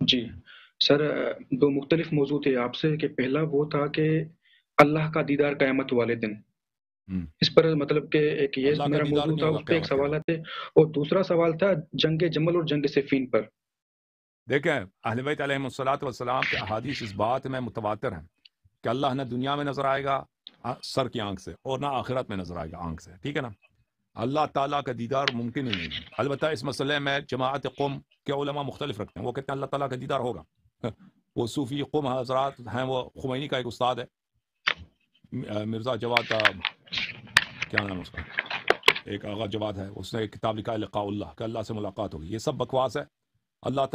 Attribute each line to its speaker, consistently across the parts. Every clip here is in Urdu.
Speaker 1: جی سر، دو مختلف موضوع تھے آپ سے کہ پہلا وہ تھا کہ اللہ کا دیدار قیامت والے دن، اس پر مطلب کہ ایک یہ
Speaker 2: اللہ کا
Speaker 1: میرا
Speaker 2: دیدار
Speaker 1: موضوع
Speaker 2: نہیں
Speaker 1: تھا،
Speaker 2: ہوگا
Speaker 1: اس پہ ایک
Speaker 2: قیامت کے دن۔
Speaker 1: سوالات تھے، اور دوسرا سوال تھا جنگ جمل اور جنگ صفین پر۔
Speaker 2: دیکھیں اہل بیت علیہم الصلوۃ والسلام کے احادیث اس بات میں متواتر ہیں کہ اللہ نہ دنیا میں نظر آئے گا سر کی آنکھ سے، اور نہ آخرت میں نظر آئے گا آنکھ سے، ٹھیک ہے نا۔ اللہ تعالیٰ کا دیدار ممکن ہی نہیں ہے۔ البتہ اس مسئلے میں جماعت قوم کے علماء مختلف رکھتے ہیں، وہ کہتے ہیں اللہ تعالیٰ کا دیدار ہوگا۔ وہ صوفی قوم حضرات ہیں، وہ خمینی کا ایک استاد ہے مرزا جواد، کیا نام ہے اس کا، ایک آغا جواد ہے، اس نے ایک کتاب لکھا ہے لقاء اللہ، کہ اللہ سے ملاقات ہوگی۔ یہ سب بکواس ہے۔ اللہ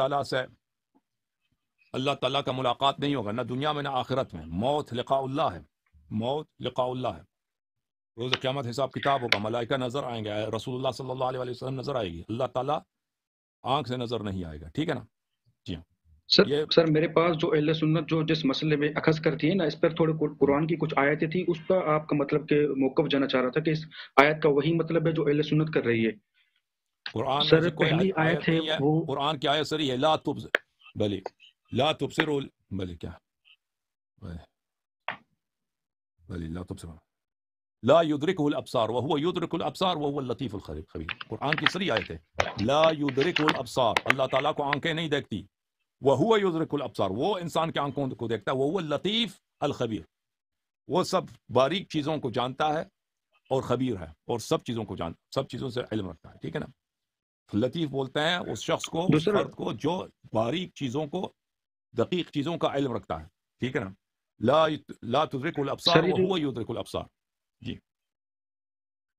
Speaker 2: تعالیٰ کا ملاقات نہیں ہوگا، نہ دنیا میں نہ آخرت میں۔ موت لقاء اللہ ہے، موت لقاء اللہ ہے۔ روز قیامت حساب کتاب ہوگا، ملائکہ نظر آئیں گے، رسول اللہ صلی اللہ علیہ وسلم نظر آئے گی، اللہ تعالیٰ آنکھ سے نظر نہیں آئے گا، ٹھیک ہے نا۔ جی ہاں، یہ
Speaker 1: سر میرے پاس جو اہل سنت جو جس مسئلے میں اخذ کرتی ہے نا، اس پر تھوڑے قرآن کی کچھ آیتیں تھی، اس کا آپ کا مطلب کہ موقف جانا چاہ رہا تھا کہ اس آیت کا وہی مطلب ہے جو اہل سنت کر رہی ہے۔
Speaker 2: قرآن میں
Speaker 1: سر
Speaker 2: سے کوئی
Speaker 1: پہلی آیت ہے
Speaker 2: نہیں ہے،
Speaker 1: وہ
Speaker 2: قرآن کی آیت سری ہے لا تبصر، بلی لا تبصروا، بلی کیا، بلی لا تبصر لا يدركه الابصار وهو يدرك الابصار وهو اللطيف الخبير۔ قرآن کی سری آیت ہے لا يدركه الابصار، اللہ تعالیٰ کو آنکھیں نہیں دیکھتی، وهو يدرك الابصار، وہ انسان کے آنکھوں کو دیکھتا ہے، وهو اللطيف الخبير، وہ سب باریک چیزوں کو جانتا ہے اور خبیر ہے، اور سب چیزوں کو سب چیزوں سے علم رکھتا ہے، ٹھیک ہے نا۔ لطیف بولتے ہیں اس شخص کو، اس
Speaker 1: دوسرا
Speaker 2: فرد کو جو باریک چیزوں کو، دقیق چیزوں کا علم رکھتا ہے، ٹھیک ہے نا۔ لا تدرک الابصار
Speaker 1: سر یہ جو
Speaker 2: وهو يدرك الابصار۔ جی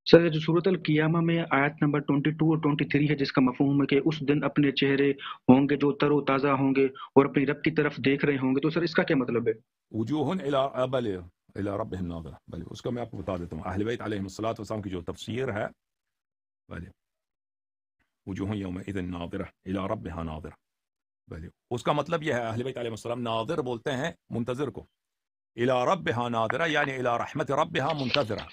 Speaker 1: سر یہ جو سورۃ القیامہ میں آیت نمبر 22 اور 23 ہے، جس کا مفہوم ہے کہ اس دن اپنے چہرے ہوں گے جو تر و تازہ ہوں گے اور اپنی رب کی طرف دیکھ رہے ہوں گے، تو سر اس کا کیا مطلب ہے؟
Speaker 2: وجوہ الى ربهم ناظرہ، بھلے اس کا میں آپ کو بتا دیتا ہوں۔ اہل بیت علیہم الصلوۃ والسلام کی جو تفسیر ہے، بھلے وجوہ یومئذ ناظرہ الى ربها ناظرہ، بھلے اس کا مطلب یہ ہے، اہل بیت علیہ السلام ناظر بولتے ہیں منتظر کو، الى ربها ناظرہ یعنی الى رحمت ربها منتظرہ،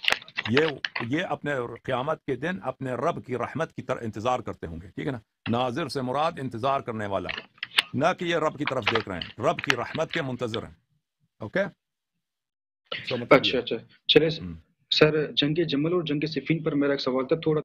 Speaker 2: یہ اپنے قیامت کے دن اپنے رب کی رحمت کی طرح انتظار کرتے ہوں گے، ٹھیک ہے نا۔ ناظر سے مراد انتظار کرنے والا، نہ کہ یہ رب کی طرف دیکھ رہے ہیں، رب کی رحمت کے منتظر ہیں، اوکے۔ اس کا مطلب یہ
Speaker 1: اچھا چلے
Speaker 2: ہے۔
Speaker 1: سر، جنگ جمل اور جنگ صفین پر میرا ایک سوال تھا، تھوڑا